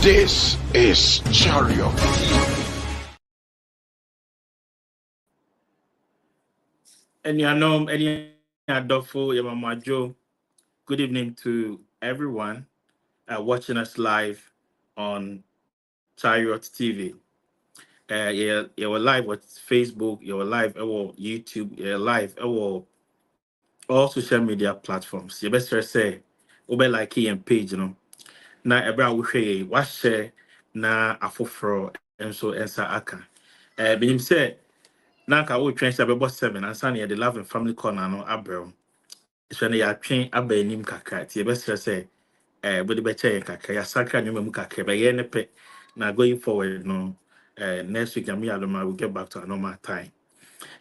This is Chariot. Any Adolfo Yamamajo, good evening to everyone watching us live on Chariot TV. You're live with Facebook, you're live on YouTube, you're live on all social media platforms. You best say, over like and page, Na ebra wo hwe wa share na afoforo enso ensa aka. Binim say na ka wo twen say bebo 7 ansa na the Love and Family Corner no abrel. So na ya twen aba anim kakra. Ti best say body be che kakra ya sakra nyuma mu kakra be ye ne pe na going forward no next week we will get back to our normal time.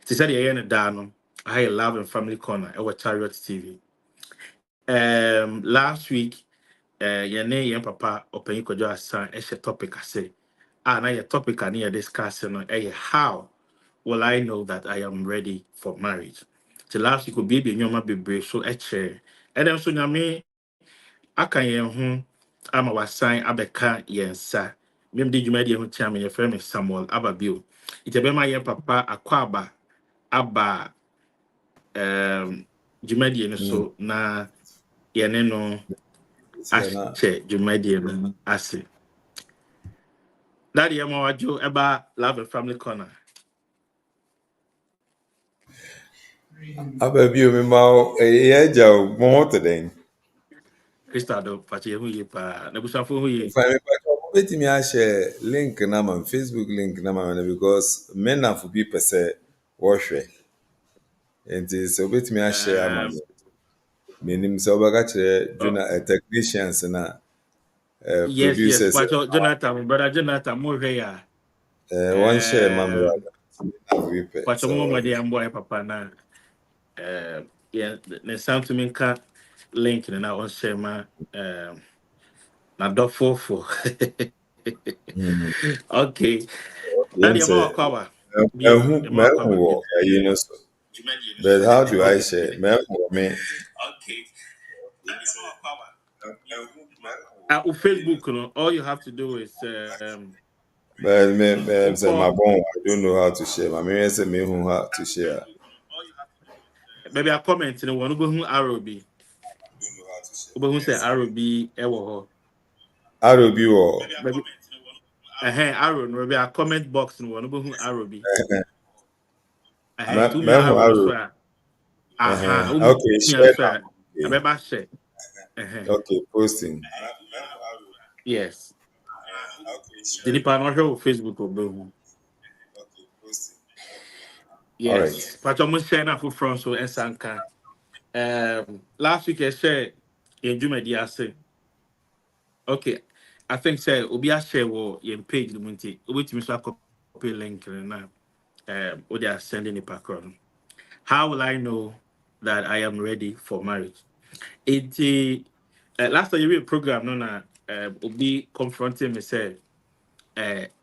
Ti said ye ne da no I Love and Family Corner e Chariot TV. Last week yene yen papa open kojo asan e topic ase na your topic and you discuss no how will I know that I am ready for marriage. The last week could be nyoma bebre so share and then so nyame aka yen ho ama wasan abeka yen sa mem di dwuma di ho tia me friend Samuel Ababio itebema yen papa akwaba aba dwuma di no so na yene no ashe dwuma di no ase. Daddy Amawajo eba Love and Family Corner. Ababio me mau jaw mo today. Crystal Pachi who ye pa Nabusafo who ye. If I bet me I share link na man Facebook link na man because men na for people say wash. And so bet me I share man. Meaning so baga chere technicians na Yes, producers. Pacho Jonathan, brother Jonathan Moreya. One share man Pacho Momo de Amboy Papa na yeah, the sound to me ka link na on share ma na do fofo. Okay. Daddy Amawa you know so. But how do I share? Me. Okay. Facebook, all you have to do is But me say my bone, I don't know how to share. My man say me who how to share. Maybe a comment in one who arrow be. Who say arrow be ewo. Arrow be or arrow no be a comment box in one who arrow be. me who arrow. arrow. Okay, share. Share. Okay, posting. Yes. The nipa no show Facebook or boom. Yes. But almost share na for front so ensanka. Last week I said in Juma say. Okay. I think say obi a share wo your page the munti. Obi timi so copy link na we are sending it back on. How will I know that I am ready for marriage? Last time you read a program no na obi confronting me say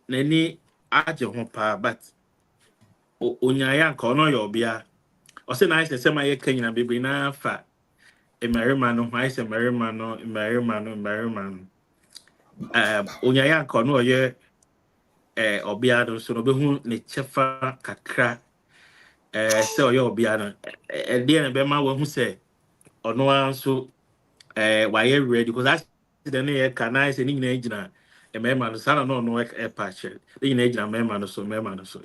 nani aje ho pa but onyaya nka ono yo bia o se na ise ma ye kanyina bebre na fa emarima no ma ise marima no onyaya nka ono ye obia no so no be hu ne chefa kakra se oye obia no de na be ma wo hu se ono anso why you ready because that's the near can I say in age na a member no sana no a patch in age na member no so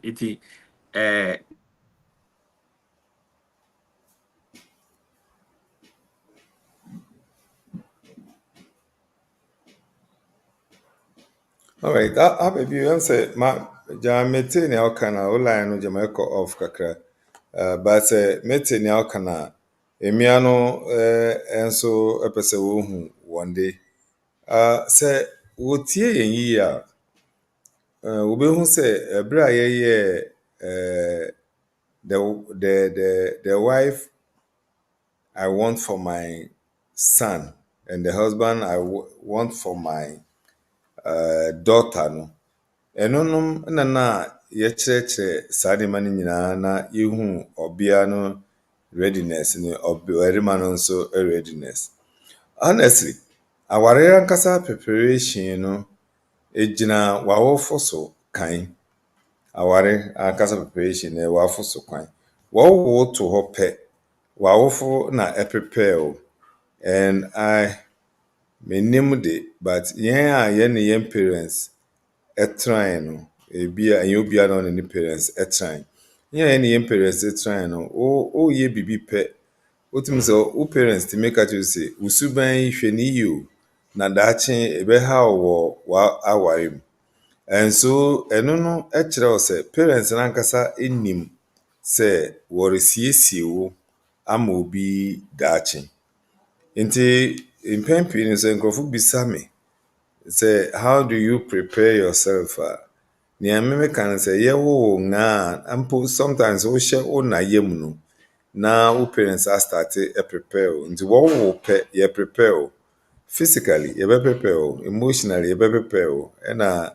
it All right, I baby you say ma jamete ne okana online no jamaica off kakra. But mete ne okana emia no enso epese wo hu one day. Say wotie yen yi a we be hu say ebra ye the wife I want for my son and the husband I want for my daughter no. Enonom na ye kyerɛkyerɛ saa de man nyinaa na yehu obia no readiness ne obarima no nso readiness. Honestly, aware ankasa preparation no egyina wawofo so kan aware ankasa preparation na wawofo so kwan wawo to hɔ pɛ wawofo na prepare o. And I menim de but yɛn a yɛn ne yɛn parents trying no ebia ɛnyɛ obia na ɔne ne parents trying yɛn ne yɛn parents trying no o yɛ bibi pɛ wotumi sɛ wo parents ti make you say usuban yi hwɛ ne yie o na daakye ɛbɛha wɔ aware mu. And so ɛno no kyerɛ wo sɛ parents nankasa nim sɛ wɔresiesie wo ama obi daakye. Nti mpɛn pii no sɛ nkurɔfo bisa me sɛ how do you prepare yourself a nea memeka no sɛ yɛwo ŋaa mpo sometimes wohyɛ wo na yam no na wo parents astarte prepare o. Nti wɔwo pɛ yɛ prepare o. Physically yɛbɛ prepare o, emotionally yɛbɛ prepare o, ɛna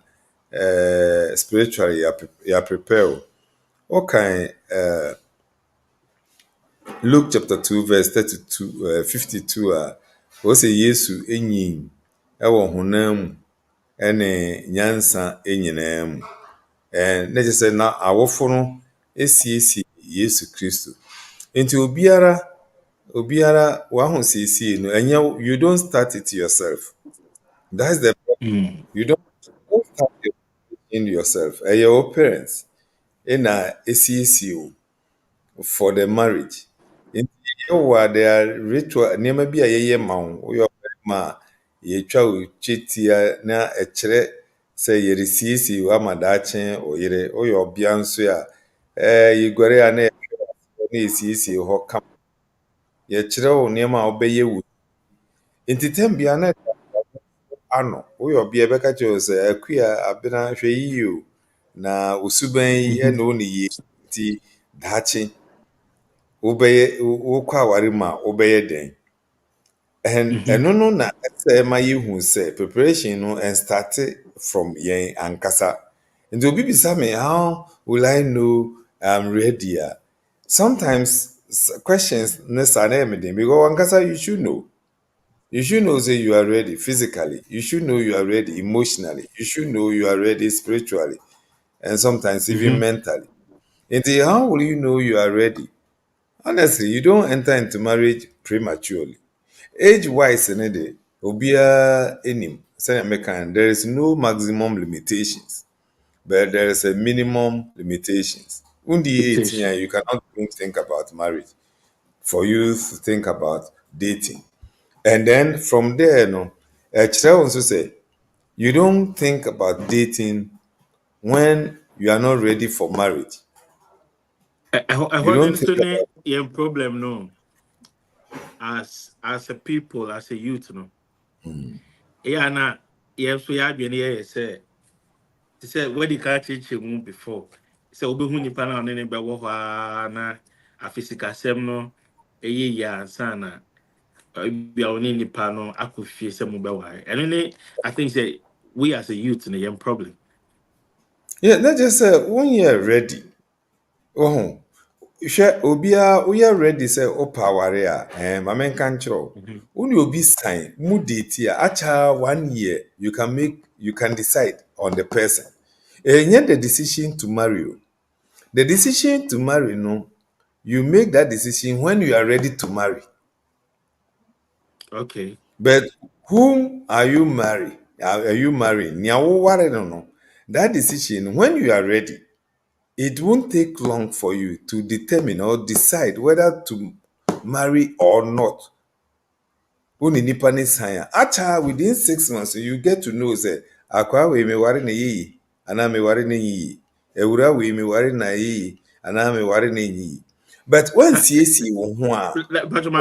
spiritually yɛ prepare o. Okay, Luke chapter 2 verse 52 a wɔ sɛ Yesu enyin ɛwɔ honam mu ɛne nyansa nyinaa mu. Na kyerɛ sɛ na awofo no esiesie Yesu Kristo. Nti obiara waho siesie no ɛnyɛ you don't start it yourself. That's the problem. You don't start it in yourself. Ɛyɛ your parents ɛna esiesie o for the marriage. Nti yɛwɔ there are ritual nneɛma bi a yɛyɛ ma wo woyɛ ɔbarima a yɛtwa wo twetia na ɛkyerɛ sɛ yɛresiesie wo ama daakye ɔyere woyɛ ɔbea nso a yɛguare a na yɛsiesie hɔ kam yɛkyerɛ wo nneɛma a wobɛyɛ wo nti tam bia na ano woyɛ ɔbea bɛka kyerɛ wo sɛ akua abena hwɛ yie o na osuban yi ɛna wo ne yie nti daakye wokɔ aware ma wobɛyɛ den. And ɛno no na ɛsɛ ma yɛhu sɛ preparation no and start from yɛn ankasa. Nti obi bisa me how will I know I'm ready? Sometimes questions ne saa na ɛyɛ me den because ankasa you should know. You should know say you are ready physically. You should know you are ready emotionally. You should know you are ready spiritually and sometimes even mentally. Nti how will you know you are ready? Honestly, you don't enter into marriage prematurely. Age-wise, there is no maximum limitations, but there is a minimum limitations. Undi 18, you cannot even think about marriage. For you to think about dating. And then from there, Chira also say, you don't think about dating when you are not ready for marriage. You don't think about your problem, no. As a people, as a youth, no. Yeah, na yes, we have been here. Say where the car change before. So we be nipa na ne be wo na a physical sem no. Ya sana. Be oni nipa no akofie sem be wa. And I think say we as a youth in a young problem. Yeah, not just say when you're ready. Oh. Hwɛ obia we are ready say opaware a ma men kan kyerɛ woni obi sign mu date a acha 1 year you can decide on the person yet the decision to marry you. The decision to marry no you make that decision when you are ready to marry. Okay. But whom are you marrying? Are you marrying? No. That decision when you are ready. It won't take long for you to determine or decide whether to marry or not. Only nipa ni sign. Acha within 6 months you get to know say akwa we me ware na yi ana me ware na yi. Ewura we me ware na yi ana me ware na yi. But when CAC wo ho a but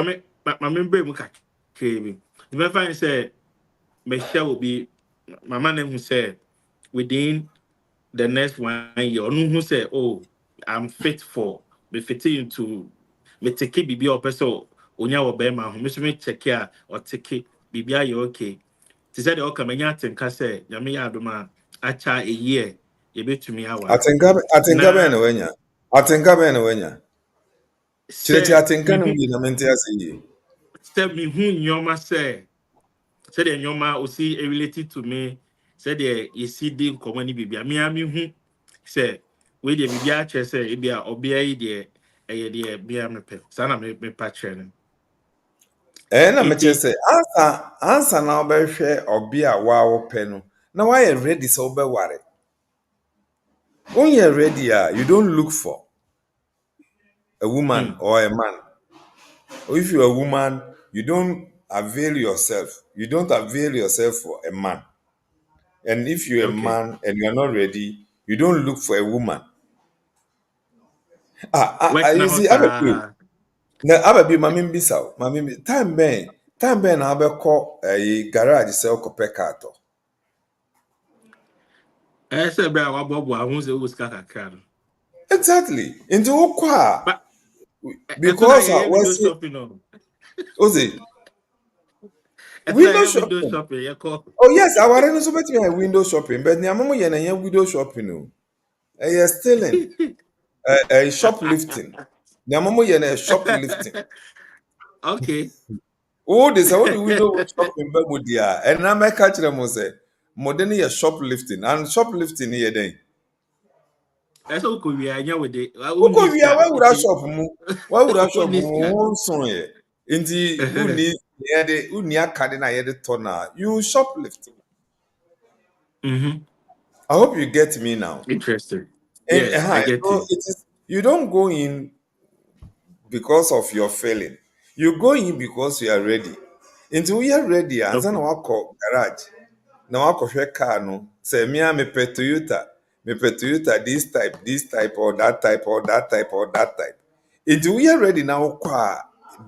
mama be mu ka kebi. The find say me share will be mama name who say within the next 1 year onu who say oh I'm fit for me fitting to me take bibi or person onya wo be ma ho me so me check ya or take bibi aye okay. Ti say the okay me nya tenka say nyame ya adoma acha a year ye betumi awa. atenka be na wanya. Atenka be na wanya. Chireti atenka no bi na mente ase yi. Step me who nyoma say the nyoma o see related to me said you see the common baby. Me, I mean, who say, we the baby, I say, it be a obey the a be a me pet. Son of me patron. Na mekyerɛ sɛ ansa na wobɛhwɛ ɔbea a wopɛ no na woayɛ ready sɛ wobɛware. When you're ready, you don't look for a woman or a man. Or if you're a woman, you don't avail yourself. You don't avail yourself for a man. And if you're a man and you're not ready, you don't look for a woman. You see, Ababi, Mammy Bissau, Mammy, time ben, I will call a garage sell copecato. I said, Bob, I won't say who's got Exactly. Into Okwa. Because Because I was shopping on. Window shopping. Oh yes, I was not so better window shopping, but Niamomo yen window shopping. A stealing, a shoplifting. Niamomo yen shoplifting. Okay. Oh, this how the window shopping bemudia, and I may catch them say modern shoplifting and shoplifting here then. That's okay. We are with it. Why would I shop mu? Why would I shop mu? So yeah. Inti unia cardina yede tona. You shoplift. I hope you get me now. Interesting. And, yes, I get so it is. You don't go in because of your failing. You go in because you are ready. Until we are ready, and then I call garage. Now I call car no. Say me pe Toyota. Me pe Toyota this type or that type or that type or that type. Until we are ready now,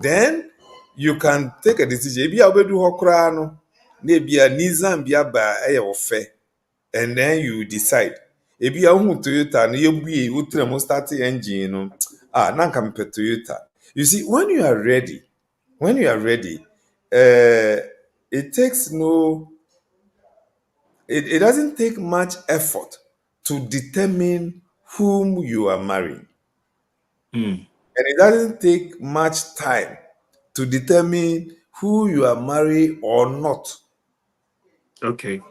then you can take a decision. Maybe I'll do hokra no. Maybe a Nissan be a and then you decide. If you are Toyota, and you be start the engine, now come Toyota. You see, when you are ready, it takes it doesn't take much effort to determine whom you are marrying. And it doesn't take much time to determine who you are marrying or not. Okay.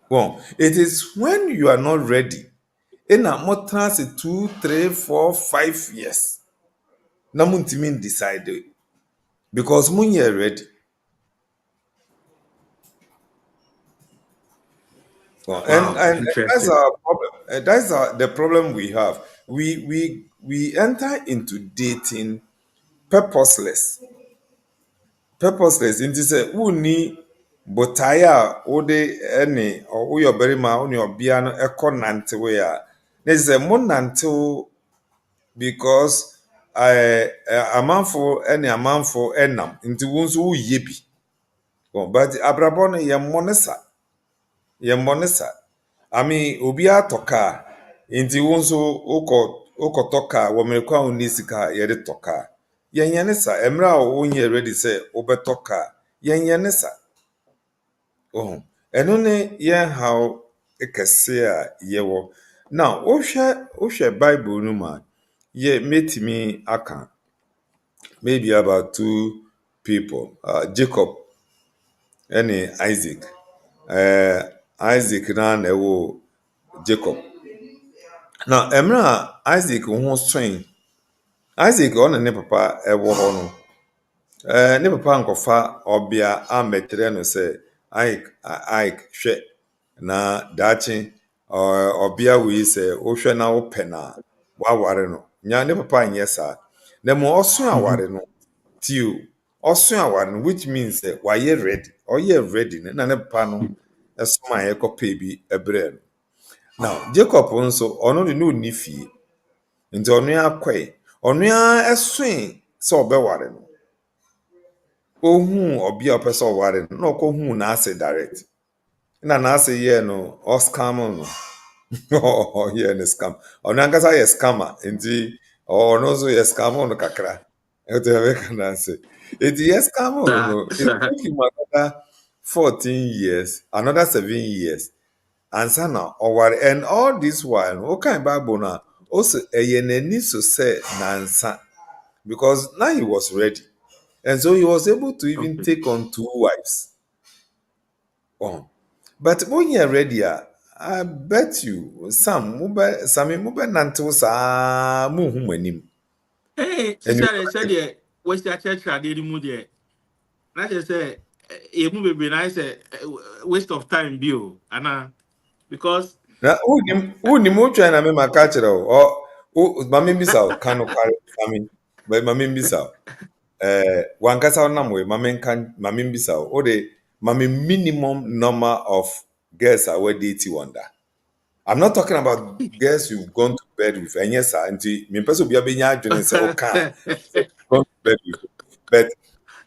Well, it is when you are not ready. In a more 2, 3, 4, 5 years. Na muntimi decide because mun are ready. Well, wow, and that's our problem. That's the problem we have. We enter into dating purposeless. Into say uni botaya ode any or your berry ma on your piano echo nante we are. There's a mon nante because a man for any amount for enam into wounds who yippy. But abrabon ye monesa. I mean, ubia toka into wounds oko toka womerikwa unisika yede toka. Yenyanesa emra unye ready say obetoka yenyanesa. Oh, enone yen how ekese a yewo. Now, oshe Bible no man. Ye met me aka maybe about 2 people, Jacob and Isaac. Isaac ran ewo Jacob. Now, emra Isaac who swing. Isaac on ne papa ewo ho no. Ne papa nkofa obia ametre no say Ike hwe na dachi obia we say o hwe na wo pe na waware no. Nya ne papa nyesa. Na mo oso aware no till oso aware no, which means why you ready or you ready na ne papa no esoma ye kope bi ebre no. Now Jacob nso ono de no ni fie nti ono ya kwai ono ya esoe se obeware no ohun obia opese oware no okohun na ase direct na ase ye no o scam no oh yeah no scam ono ankasa ye scammer nti ono so ye scam no kakra eto ya make na say it yes scam no it took him another 14 years another 7 years answer na oware and all this while o kan Bible na also eyenani so say nansa because now he was ready. And so he was able to even take on 2 wives. Oh. But when you're ready, I bet you some Sammy mube nanto sa mu hu manim. Hey, And you sister, said the West Church are the mood there. Not just say a movie be nice, waste of time, bill, and because na who ni mo try na me maka kire o mame bisa o kanu kware Sammy. But mame bisa wankasa nam we mame bisa o de mame minimum number of girls are we date wonder. I'm not talking about girls you've gone to bed with. And yes, sir, and me person be abenya adwene say o can gone to bed with. But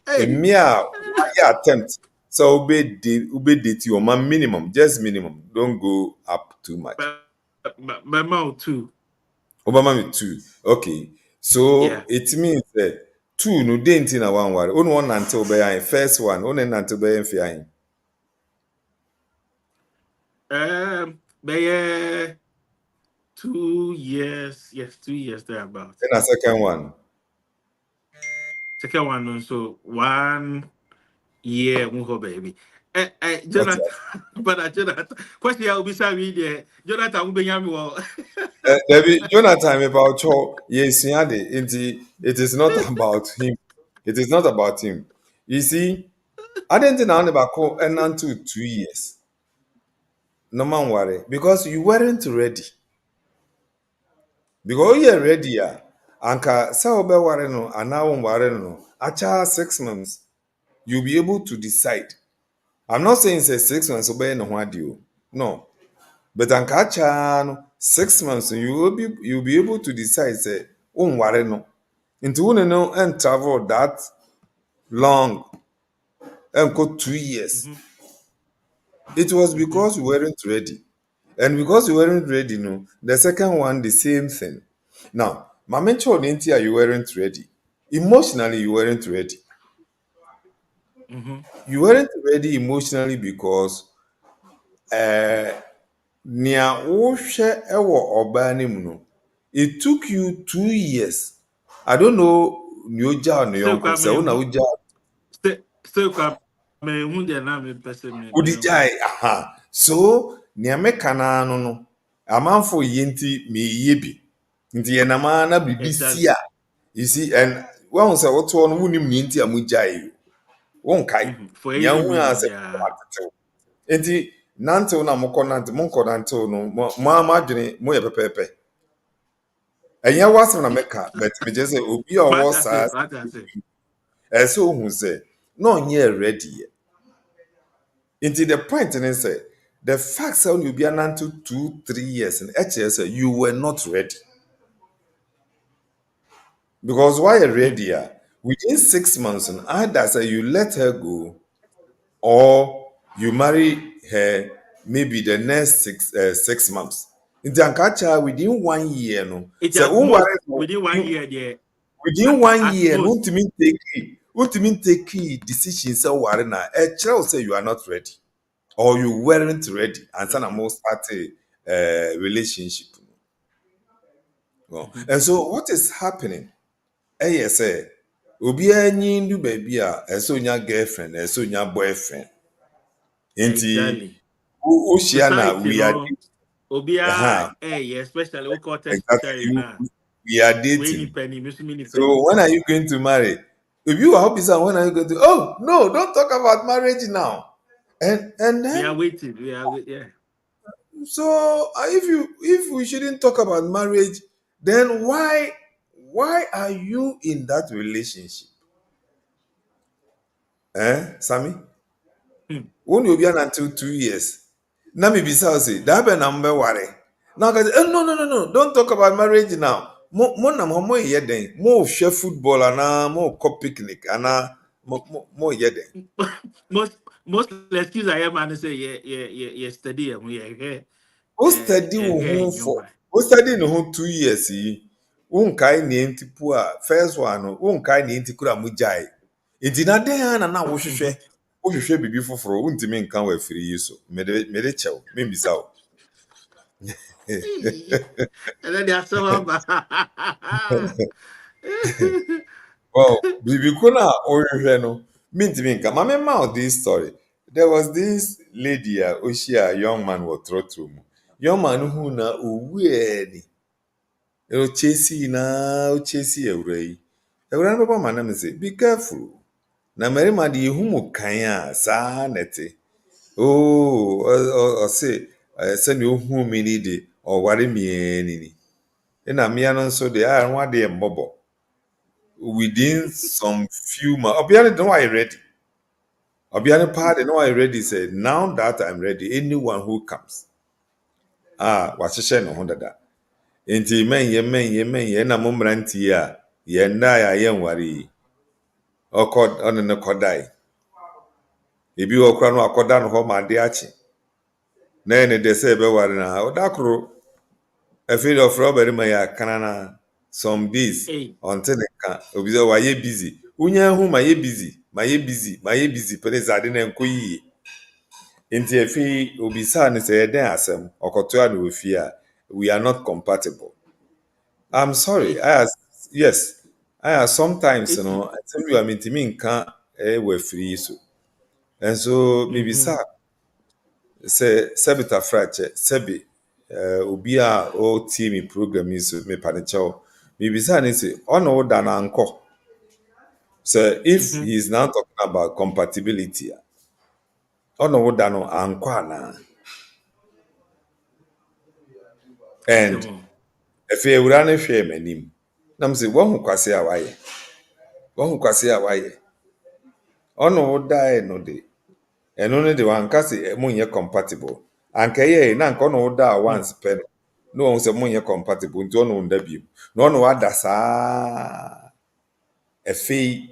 hey, me why attempt so ube date you my minimum, just minimum. Don't go up too much. my mouth too. Obama me two. Okay. So Yeah. it means that two no date na one worry. Only one until be first one, only until be fiahin. By 2 years, yes, 2 years thereabout. Then a second one. Second one, so 1 year, move baby. What's Jonathan, but Jonathan, question I will be sorry there. Jonathan will be yummy. Debbie, Jonathan about cho yes, it is not about him. It is not about him. You see, I didn't know about and until 2 years. No man worry. Because you weren't ready. Because you're ready, yeah. Anka sa obe worry no, and now worry no. Acha 6 months, you'll be able to decide. I'm not saying say 6 months obey no what you. No. But anka acha no 6 months, you'll be able to decide say, worry no. Into one no and travel that long and go 2 years. It was because we weren't ready. And because we weren't ready, no, the second one, the same thing. Now, my mentor Intia, you weren't ready. Emotionally, you weren't ready. You weren't ready emotionally because nia wohwɛ ɛwɔ ɔbaa no mu no, it took you 2 years. I don't know nioja or Still nyonko. Say una coming, uja still coming. Who they now me person me. udijai aha. So nia meka na ano no. Amanfo yenti me yebi. Nti yenama na bibi si Exactly. a. You see, and when say what one wunim ni nti amujai. Won kai. For Nia any hu a reason, se yeah. nti nantew na mokɔ nantew no mo amadwene mo yɛ pɛpɛɛpɛ. Ɛnyɛ wasɛm na mɛka, but me just say obi a ɔwɔ What I saa say, what I say. ɛsɛ ohun sɛ na ɔnyɛ ready yɛ. Nti the point ne sɛ the fact sɛ ɔne obi anantew 2-3 years no ɛkyerɛ sɛ you were not ready. Because why ready a within 6 months no either say you let her go or you marry her maybe the next 6 months. Nti anka kyerɛ within 1 year no It's sɛ at wonware most no within 1 year there. within 1 At year no most. wontumi take decision sɛ ware na ɛkyerɛ wo sɛ you are not ready or you weren't ready ansa na mo start a relationship. No. And so what is happening? Ɛyɛ sɛ obiara nyi ndu baabi a ɛsɛ onya girlfriend ɛsɛ onya boyfriend. Nti Exactly. wohyia na Society, we are no. Obia, hey, especially we call exactly tertiary now. we are We any dating. penny, miss me penny. So when are you going to marry? If you are hoping, when are you going to? Oh no, don't talk about marriage now. And We are then waiting. Yeah. so if we shouldn't talk about marriage, then why are you in that relationship? Sammy? Hmm. When you'll be until 2 years. Now maybe say that be number worry. Now no, don't talk about marriage now. Mo na mo ye den. Mo share football and mo co picnic and mo ye den. most most excuse I am and say yeah study yeah O study wo ho you for o study no ho 2 years yi. Wonkai ne ntipu a first one no wonkai ne ntikura mo jai. Enti na den na wo hwehwɛ. Wo hwehwɛ bibi foforo wontimi nkan wa afiri yi so. Me de chew. Me bisa wo. and then they are so Well, bibi ko na ohwehwɛ no, mintimi nka. Ma me ma this story. there was this lady a young man was throw through. Young man who na uweni. Ochesi ewrei. Ewra no ba manam say be careful. Na marima de ehu mu kan a saa nete. Oh, o say send you who me need or worry me any. Na me no so de a ho de mbobo. Within some few months. Obiane don't I ready. Obiane part no I ready said now that I'm ready anyone who comes. Wahyehyɛ no ho dada. Enti men na mo mmeranti a yɛn na ya yɛnware yi. Ɔno ne kɔdae. Ebi wɔ kora no akɔda no hɔ ma ade akye. Na ɛne de sɛ ɛbɛware na ɔdakoro afei de ɔfrɛ ɔbarima yɛ kanana some days until ne ka obi sɛ wayɛ busy. Unya hu ma yɛ busy pere zade na nkɔ yie. Enti afei obi sa ne sɛ yɛden asɛm ɔkɔto a no ofie a we are not compatible. I'm sorry. Yes. Sometimes, you know, I tell you, I'm intimate can't we're free. So, and so maybe, sir, say, Sebita fracture, Sebi, Ubia, or team program is me panicho. Maybe, sir, and say, on all than uncle. So, if he's now talking about compatibility, on all than uncle na. And if you run a shame and him, I'm say, one who can say away. One who can say away. Ono die no de. And only the one can say money compatible. And kaya na nkono da once pen. No one say money compatible. Nti ono ndabiem. No ono ada saa. Efi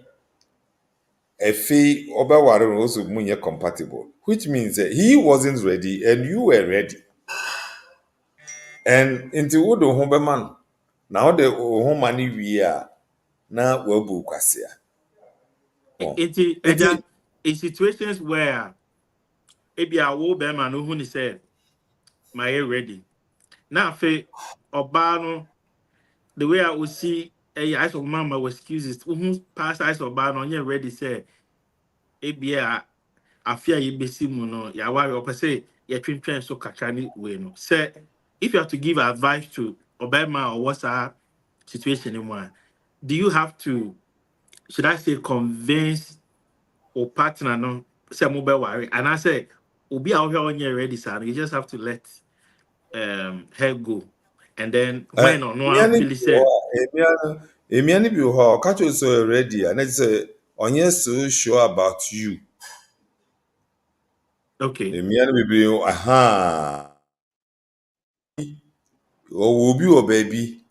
obeware no also money compatible. Which means that he wasn't ready and you were ready. And into wodo ho be man. Na ode ho mani wi a na wabu kwasea. In situations where maybe I will be man who say my hair ready. Now fe obano the way I would see I saw mama was excuses who pass I saw obano you ready say maybe I fear you be no ya worry or say you train so kachani way no say if you have to give advice to Obama or what's our situation in one, do you have to, should I say, convince or partner no say mobile worry and I say Obi out here on your ready sir, you just have to let her go and then when or no one really say Emiani bi ho catch you so ready and it's onye so sure about you. okay. Emiani bi o obi o baby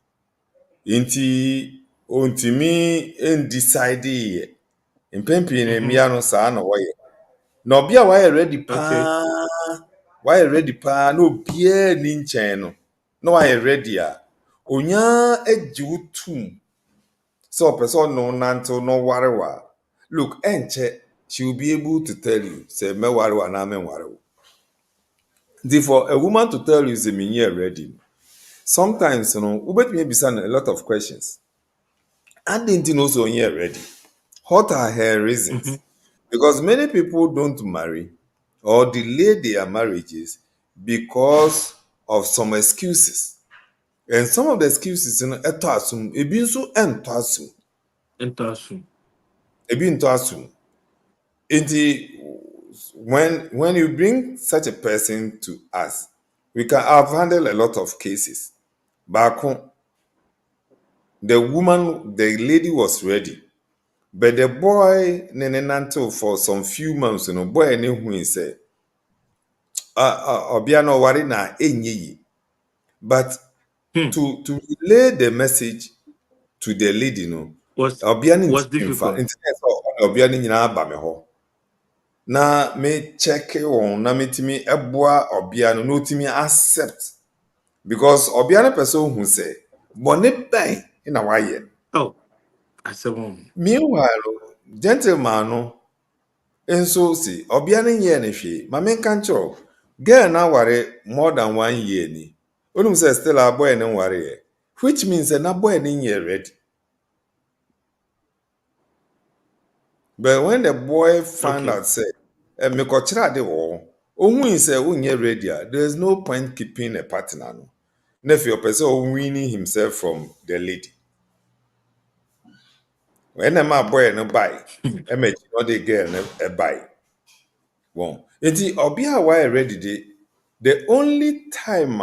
inti ontimi decide ye. Impempi na emiano saa na woye. Na obi a why ready pa. Why ready pa no bia ni nchen no. No why ready a. Onya eji utum. So person no nanto no warewa. Look, enche she will be able to tell you say me warewa na me warewa. Therefore, a woman to tell you say me ready. Sometimes you know, ubet me be a lot of questions. I didn't know so ready. What are her reasons? Because many people don't marry or delay their marriages because of some excuses. And some of the excuses, you know, ebi nso ento asum. Ebi into asum. When you bring such a person to us, I've handled a lot of cases. Back home, the lady was ready. But the boy nenenanto for some few months, you know, boy any who said, Obiano wari na enyi. But to relay the message to the lady, you know, was difficult. Internet Obiani nyina ba me ho. Na me check on na metimi eboa Obiano no timi accept. Because Obiano person who say, bone ben in a way. Oh, I said Meanwhile, gentleman no enso si Obiano nye ne hwe ma me kan chiro girl na ware more than 1 year ni. Onum say still a boy no ware, which means na boy ni nye ready. But when the boy found out say me kochira de wo. Ohun is unye ready. There is no point keeping a partner. No. If your person winning himself from the lady. When a boy no buy, a match not the girl a buy. One. Enti obia why ready de. The only time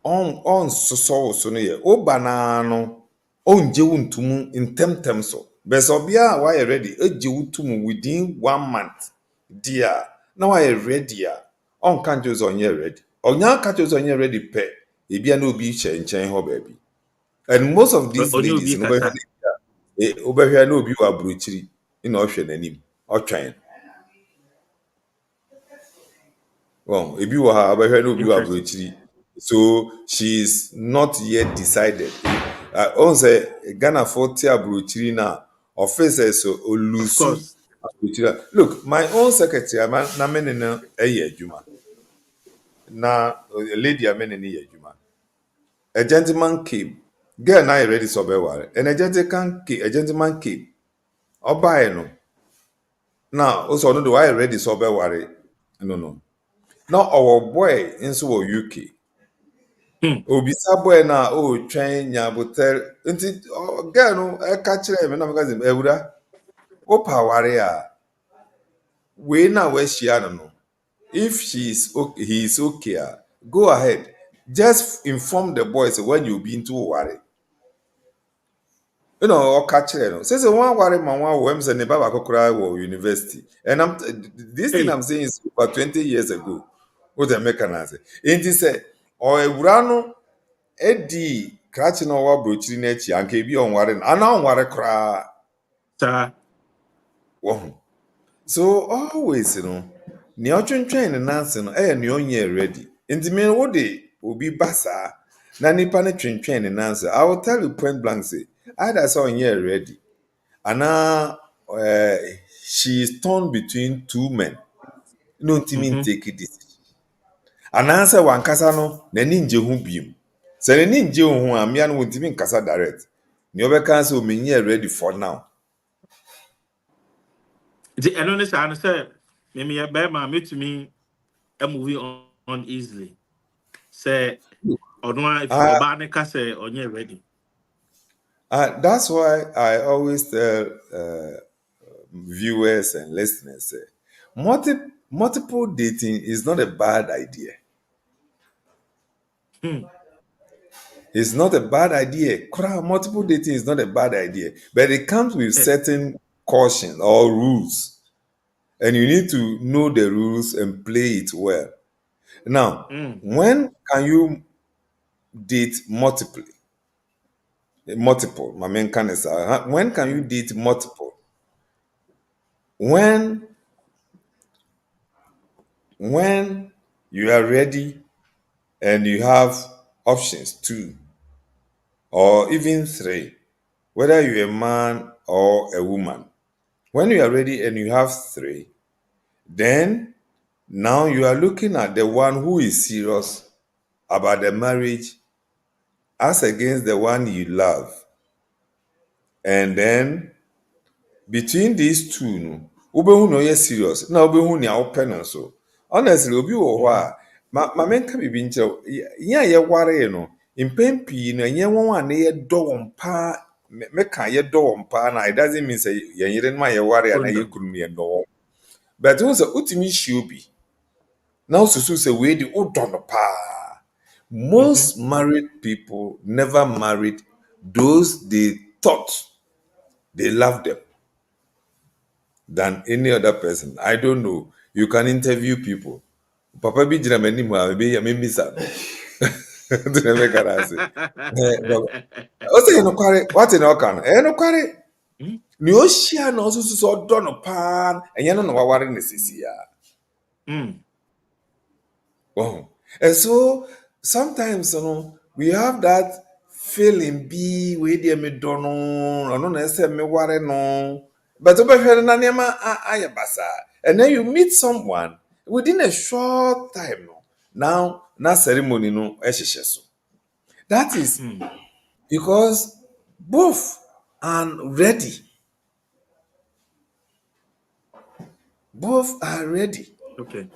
on so no ye o banano on je wuntum intem so. But obia why ready e je wutum within 1 month. Dear, now I ready on can't use on ye ready. Onya can't use on ye ready pe. Ebia no be chen ho baby. And most of these Only ladies Obi no Kasa. obehia no bi wa bruchiri ina ohwe nanim otwan. Well, ebi wa ha obehia no bi wa Interesting. bruchiri. So she's not yet decided. On say Ghana 40 abruchiri na officers so Of olusu course. abruchiri. Look, my own secretary na mene na eye adwuma. Na a lady amene ni adwuma. A gentleman came. Girl na ready so be ware. And a gentleman came. Obae no. Now, also no do I ready so be worry. No. Now our boy nso wɔ UK. Hmm. Obisa boy na o twɛn nyabotel. Nti girl no ɛka kyerɛ me na me kaze ewura. Opa ware a we na we shia no. If she's okay, he is okay. Go ahead. Just inform the boys when you be into worry. You know, or catch it. No. Says one worry man one who say ne baba kokora wo university. And this thing Hey, I'm saying is about 20 years ago. What the mechanize. And he said, or a urano edi kratch no wa brochiri na chi anke bi on worry. Ana on worry kra. sir. Wo. So always, you know, ni otwentwen ne nanse no ni onye ready. Nti me wo de obi basa na nipa ne twentwen ne nanse. I will tell you point blank say, either say onye ready. Ana she is torn between two men. No Mm-hmm. ntimi take it decision. Anaasɛ wankasa no n'ani ngye ho biem. Sɛ n'ani ngye ho a mmea no wontimi nkasa direct. Nea ɔbɛka sɛ omenye ready for now. The honest answer, maybe a bear man to me a movie on easily. Say, or no, if Obaneka say, on you ready. That's why I always tell viewers and listeners, multiple dating is not a bad idea. Hmm. It's not a bad idea. Multiple dating is not a bad idea, but it comes with Eh, certain caution or rules, and you need to know the rules and play it well. Now, mm. when can you date multiple? Multiple, my main is when can you date multiple? When you are ready and you have options 2 or even 3, whether you're a man or a woman. When you are ready and you have 3, then now you are looking at the one who is serious about the marriage as against the one you love. And then between these two, no, wobɛhu na ɔyɛ serious na wobɛhu nea wopɛ no so. Honestly, obi wɔ hɔ a ma menka biribi nkyerɛ wo. Yɛn a yɛwaree no, mpɛn pii no ɛnyɛ wɔn a na yɛdɔ wɔn paa. Meka yɛdɔ wɔn paa na it doesn't mean sɛ yɛn yerenom a yɛwaree a na yɛ kunu no yɛdɔ wɔn. But wo sɛ wotumi hyia obi na wosusu sɛ wei de wodɔ no paa. Most married people never married those they thought they loved them than any other person. I don't know. You can interview people. Papa bi gyina m'anim a maybe misa. Nti na meka na ase. O sɛ nokware, what in ɔka no? Nokware. Hmm? Ni ohyia na ɔsusu sɛ ɔdɔ no paa, ɛnyɛ no na waware ne sisi a. Mm. Oh. And so sometimes we have that feeling be we dear me don't know, no say me worry no. But over here na nema ayabasa. And then you meet someone within a short time no. Now na ceremony no ehyehyɛ so. That is Mm. because both are ready. both are ready. Okay.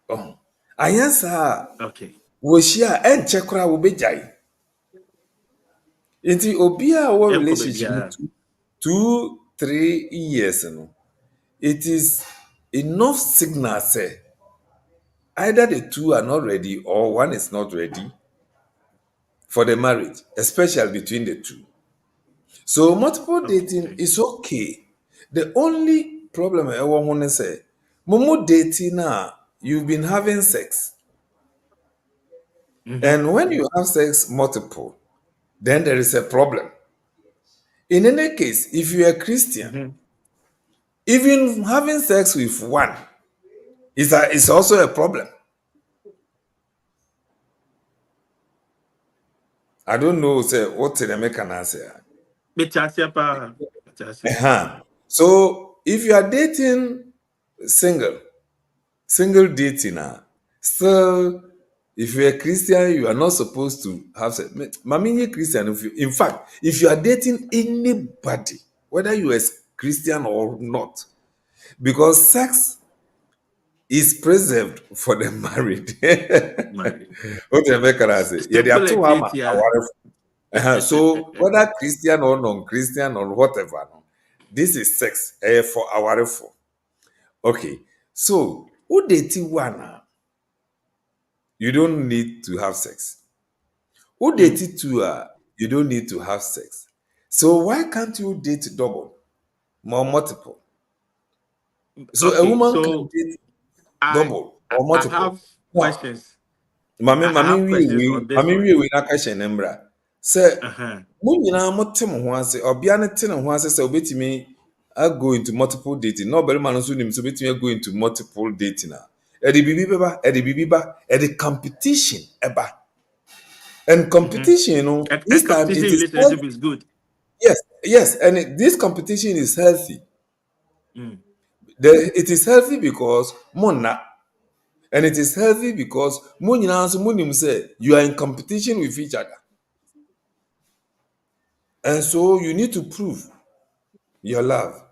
Oh, ayansa Okay. woshia enche kora wo begyae. Nti obi a wo Yep, relationship baby. 2-3 years no, it is enough signal say either the two are not ready or one is not ready for the marriage, especially between the two. So multiple dating Okay. is okay. The only problem I want to say, momo dating now, you've been having sex. Mm-hmm. And when you have sex multiple, then there is a problem. In any case, if you're a Christian, Mm-hmm. even having sex with one is also a problem. I don't know say what the American answer. Betasia. So if you are dating single, single dating now, still if you're a Christian, you are not supposed to have sex. Mami, you're Christian. In fact, if you are dating anybody, whether you are Christian or not, because sex is preserved for the married. Married. What the American say? Yeah, they are two Stipulate ama. it, yeah. So whether Christian or non-Christian or whatever, no, this is sex for our for. Okay, so who dating one? You don't need to have sex. Who Mm. dated two? You don't need to have sex. So why can't you date double, more multiple? So a Okay, woman can so date I double or I multiple. have Now, questions. mami I mami have questions on this mami one. wie na ka hyɛ ne mbra. Sɛ Uh-huh. mo nyinaa mo te mo ho ase, ɔbea ne te ne ho ase sɛ obetumi go into multiple dating. Na ɔbarima no nso nim sɛ obetumi go into multiple dating a. Ɛde biribi bɛba, ɛde biribi ba, ɛde competition ɛba. And Mm-hmm. competition, you know, A this time competition it is relationship is good. yes, and this competition is healthy. Mm. It is healthy because mona, and it is healthy because munim say you are in competition with each other, and so you need to prove your love.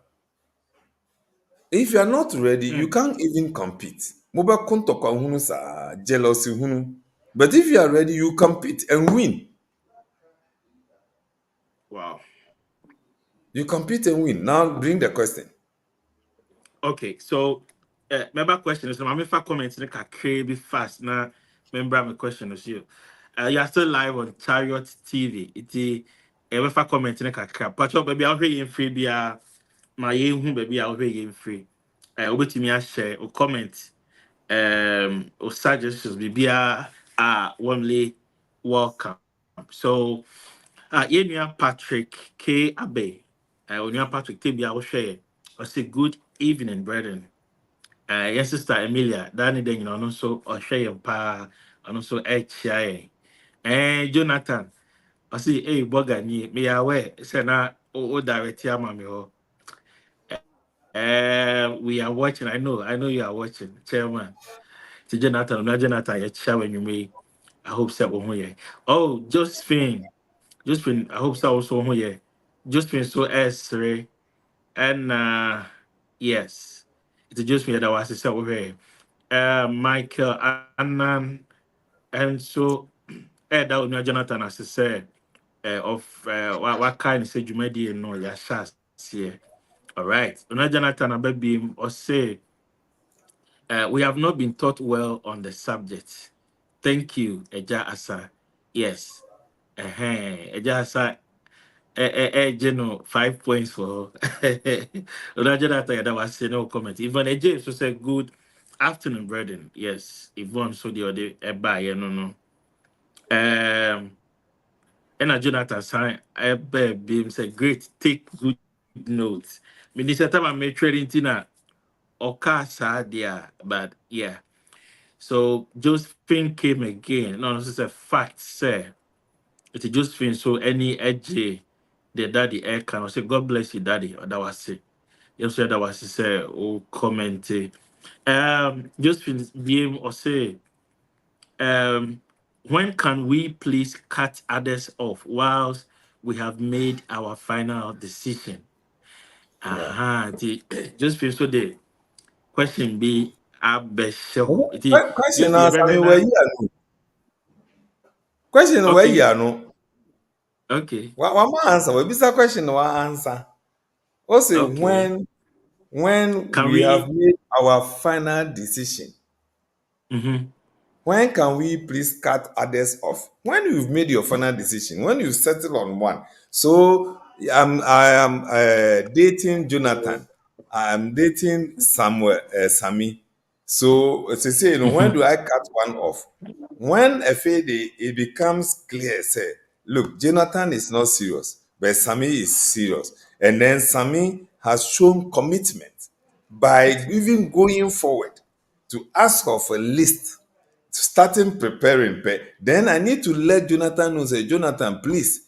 If you are not ready, you Mm. can't even compete. Moba kontokwa hunu sa jealousy hunu. But if you are ready, you compete and win. Wow. You compete and win. Now bring the question. Okay, so remember question is I'm if I comment in a be fast now. Remember my question is you. You are still live on Chariot TV. It's if I comment in a crap. But baby, I'll be in free. Be my who baby, I'll be in free. Over to me, I share or comment. Or suggestions. Baby, warmly welcome. So, Patrick K. Abe. Patrick T. B. I will share. I say good evening, brethren. Yes, sister Emilia, Danny then you know, so or share pa and also HI. Jonathan, I see boga ni me aware say na o direct ya mami ho. We are watching. I know you are watching, chairman. To Jonathan, no Jonathan, you share when you may. I hope so. Oh, Josephine, I hope so also. Josephine, so S3 and yes, it's just me that was to say over Michael Annan, and so that was Jonathan as I said of what kind of say you made no your shots here. All right, Una Jonathan Abebim or say we have not been taught well on the subject. Thank you, Eja Asa. Yes, Eja Asa. Geno 5 points for Roger that was no comment. Even a James was a good afternoon, brethren. Yes, Yvonne so the other buy, no. And a Jonathan sign a beam say great, take good notes. Minister time I made trading tina or casa there, but yeah. So Josephine came again. No, this is a fact, sir. It's Josephine, so any edge the daddy air can I say God bless you, daddy. Or that was it. You said that was say oh comment. Josephine BM or say when can we please cut others off whilst we have made our final decision? Aha, just feel so the question be abesho. Question Just yeah, answer me where better. you are. Question where you Okay, are no. okay, One more answer. We bisa question one answer. Also, okay. when Can we have we? made our final decision, Mm-hmm. when can we please cut others off? When you've made your final decision, when you settle on one. So I am dating Jonathan. I am dating Samuel, Sammy. So as I say, when Mm-hmm. do I cut one off? When it becomes clear, say, look, Jonathan is not serious, but Sammy is serious. And then Sammy has shown commitment by even going forward to ask of a list, starting preparing. Then I need to let Jonathan know, say, Jonathan, please,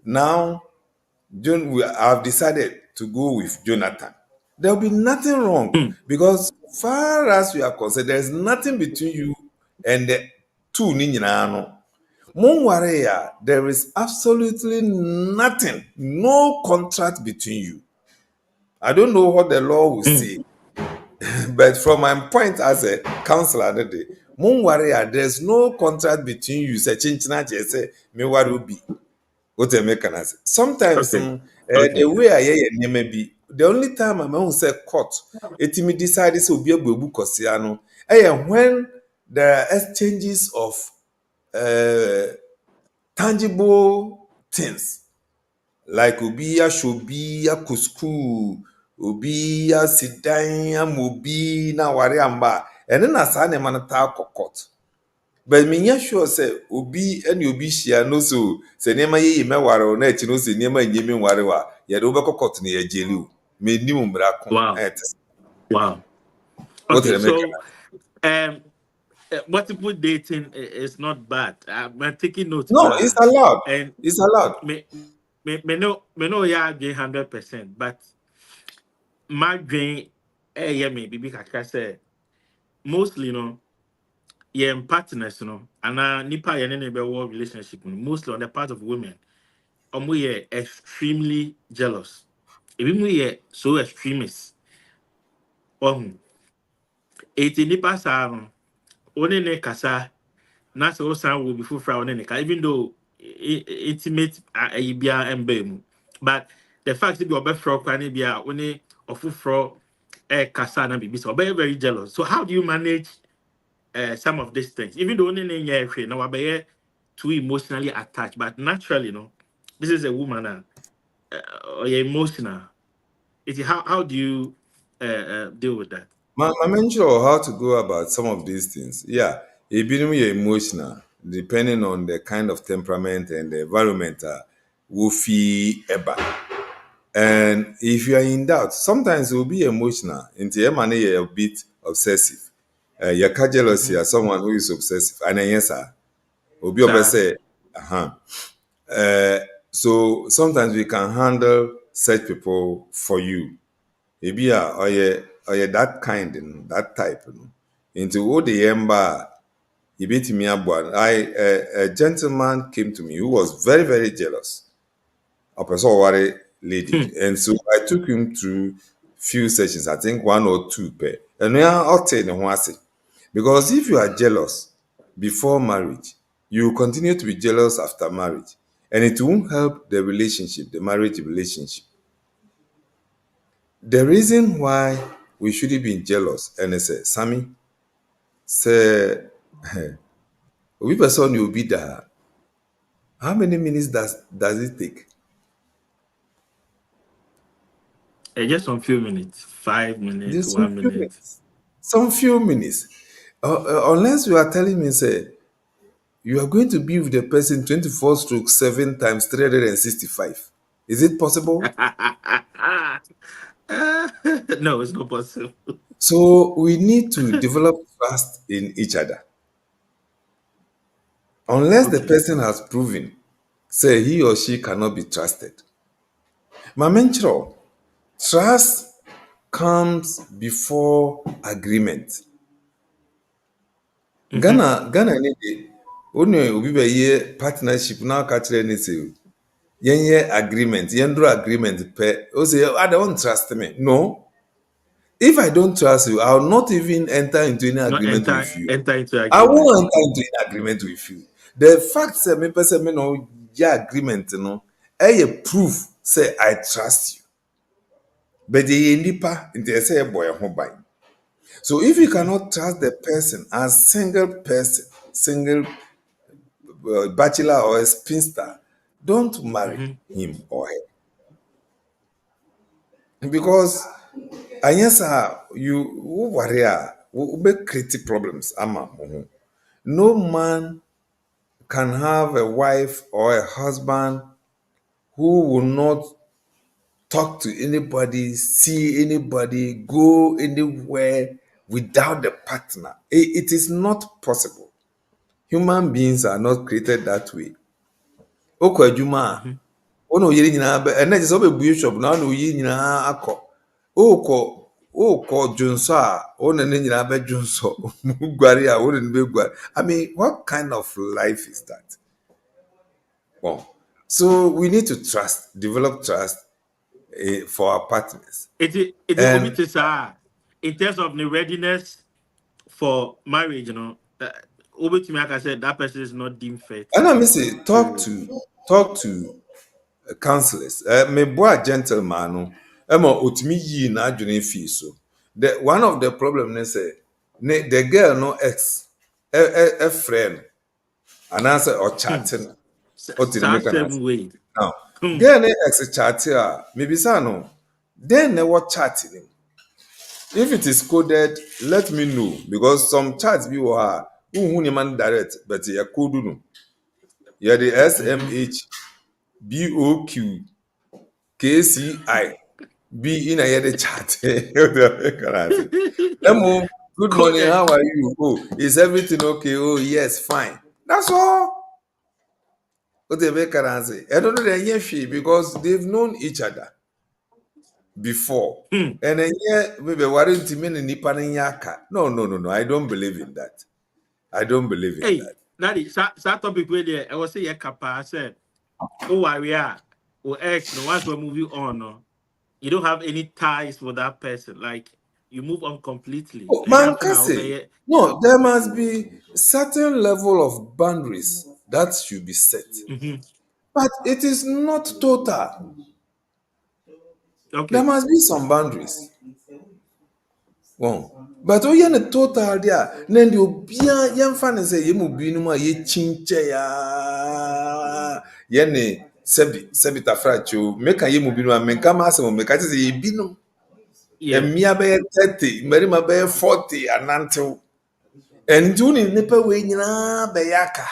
now I've decided to go with Jonathan. There'll be nothing wrong because far as we are concerned, there's nothing between you and the two ni nyinaa no. Mo worry, there is absolutely nothing, no contract between you. I don't know what the law will say, but from my point as a counselor that day, mo worry, there's no contract between you. Say chinchina say me worry be. What I make an sometimes Okay, the okay. way I hear may be the only time I'm on say court, it me decide this will be a book cosiano. When there are exchanges of uh, tangible things like obi shobi akɔ school, obi asidan ama obi na ware amba, ɛne na saa nneɛma no taa kɔ court. But menyɛ sure sɛ obi ne obi hyia no so sɛ nneɛma yɛyi mɛware o na akyi no sɛ nneɛma nyɛ mi nware o a yɛde wobɛkɔ court no yɛgyeli o. Mennim mmara ko Wow, ɛte sɛ wow. wote Okay, dɛ meka so um, multiple dating is not bad. I'm taking notes, no, it's pa. allowed. And It's allowed. me know yeah, 100%, but my dream, yeah, me, bibi kakra say mostly, yeah, partners, and nipa yeah, nene be war relationship, mostly on the part of women, we are extremely jealous. Even we are so extremist. Oh, 80 nipa sa no, one ne kasa. Na sɛ wosan will be foforɔ a wo ne ne ka, even though intimate bia ɛmba mu, but the fact sɛ bi ɔbɛfrɛ koraa ne bi a wo ne ɔfoforɔ ɛkasa na biribi sɛ ɔbɛyɛ very jealous. So how do you manage some of these things, even though wo ne ne nyɛ hwee na wabɛyɛ too emotionally attached, but naturally this is a woman a ɔyɛ emotional. How do you deal with that? My mention of how to go about some of these things. Yeah, it be emotional, depending on the kind of temperament and the environment wofi eba. And if you are in doubt, sometimes it will be emotional. Into your money, you're a bit obsessive. Your jealousy as someone who is obsessive. And then yes, sir. Will be Sir. say, uh-huh. So sometimes we can handle such people for you. Maybe or you that kind, that type. Into what the ember, he beat me up. A gentleman came to me who was very, very jealous. A person worry lady. And so I took him through few sessions, I think 1 or 2 per. And now I'll tell you what I say. Because if you are jealous before marriage, you will continue to be jealous after marriage. And it won't help the relationship, the marriage relationship. The reason why we shouldn't be jealous, and I say, Sammy, say, we person you be there. How many minutes does it take? Just some few minutes, 5 minutes, Just some 1 minute. few minutes. Unless you are telling me, say, you are going to be with the person 24 stroke 7 times 365. Is it possible? No, it's not possible. So we need to develop trust in each other. Unless the Okay. person has proven, say he or she cannot be trusted. Mamenchro, trust comes before agreement. Ghana need only obi be ye partnership now catch any say Yen agreement, yendro agreement. O say, I don't trust me. No. If I don't trust you, I will not even enter into any Not agreement enter with you. into I agreement. won't enter into an agreement with you. The fact that me person me no yeah agreement no, a proof say I trust you. But the nipa into say boy buy. So if you cannot trust the person as single person, single bachelor or a spinster, don't marry Mm-hmm. him or her because and yes, you worry, will create problems. Ama, no man can have a wife or a husband who will not talk to anybody, see anybody, go anywhere without the partner. It is not possible. Human beings are not created that way. Okwa adwuma Mm-hmm. ono yiri nyina be ene je so be buye shop na ono yi nyina akọ. Okọ junso a ono ne nyina be junso. Gwari a ono ne be gwari. I mean, what kind of life is that? Well, so we need to trust, develop trust for our partners. It And in terms of the readiness for marriage, over to me, like I said, that person is not deemed fit I may say, to. talk to counselors. Me boy gentleman, no, utimi yi na adwene fi so. The one of the problem is say, the girl no ex, a friend, and answer or chatting, or to make an answer. Same way. Now, girl ne ex chatting, maybe say no, then they were chatting. If it is coded, let me know because some chats be who man direct, but you code no. You're the SMH BOQ KCI B in a year chat. Emo, good morning, Coded. how are you? Oh, is everything okay? Oh, yes, fine. That's all. What they make an say. I don't know the because they've known each other before. Hmm. And then yeah, maybe worrying to me in Nipanaka. No. I don't believe in that. I don't believe in Hey, that. Daddy, that topic where there, I was say, yeah, Kappa, I said, oh, warrior, or ex, no, once we're moving on, no, you don't have any ties with that person. Like, you move on completely. Oh, And man after can now, say, okay, no, there must be certain level of boundaries that should be set. mm-hmm. But it is not total. There Okay. must be some boundaries. Well, but oh, yeah, total there. Then you be a young fan say, you must be no more ye chinche ya. Yene sebita frachu. Make a ye must be no man come as make a say ye be no. Yeah. And me a be 30, Marima be 40, and until. And doing nipa we nyina beyaka.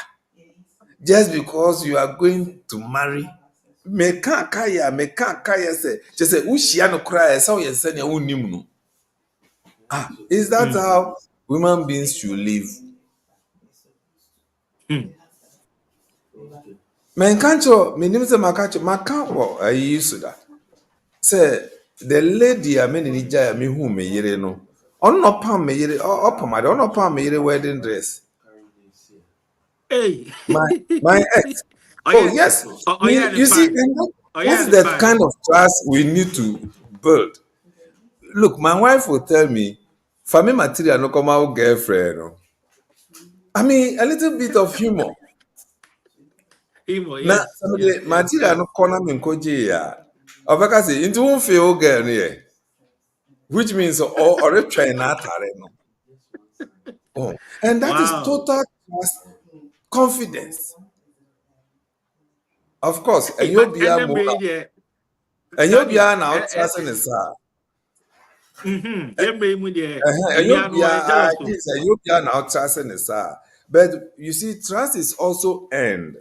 Just because you are going to marry. Meka kaya say, just say, Ushia no cry, so you send your own name. Is that Mm. how human beings should live? Mm. Menkancho, minim se makacho, I used that. Say, the lady I mean in Ijaya, me who me yere no. On no palm me yere, or upon no palm me yere wedding dress. Hey. My ex. Oh, Oh, yeah. yes. Oh, yeah, the You see, fine. and Oh, that yeah, is the the fine. kind of trust we need to build. Look, my wife will tell me, family material no come out girlfriend. No. I mean, a little bit of humor. Emo, Na yes, some of yes, the yes, material yes. no corner me koje ya. Obeka say into won feel girl here, which means or try na atare no. Oh. And that is Wow. total trust, confidence. Of course, and Hey, you'll but be and a then mo bring there, and you'll be Daddy. now trusting the sir. Yeah, bring there. And you'll Nia be no jealous to. this and you'll be now trusting the sir. But you see, trust is also earned.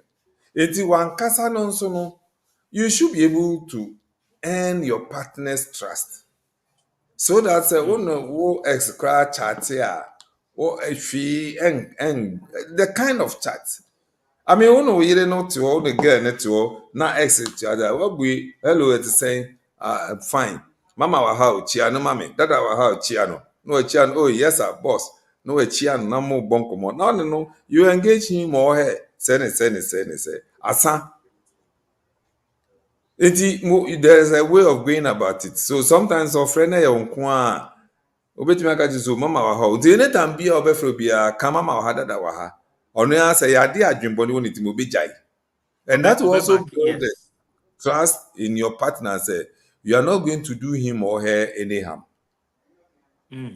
It's one casa non sono. You should be able to earn your partner's trust. So that's a one who extra chat here or a fee and the kind of chat. I mean, one we not to all the girl net to not exit each other. What we hello it's saying fine. Mama wa how chiano mami, dada wa how chiano. No chiano, oh yes sir, boss. No chiano, no more bonko more. No. You engage him or her. Say. Asa. There is a way of going about it. So sometimes our friend obetumi aka so mama wa ha nti anytime bia obefro bia ka mama wa ha dada wa ha ono ya say yade adwenbone woni timo bejai. And that will also back, build the yes. trust in your partner. Say you are not going to do him or her any harm.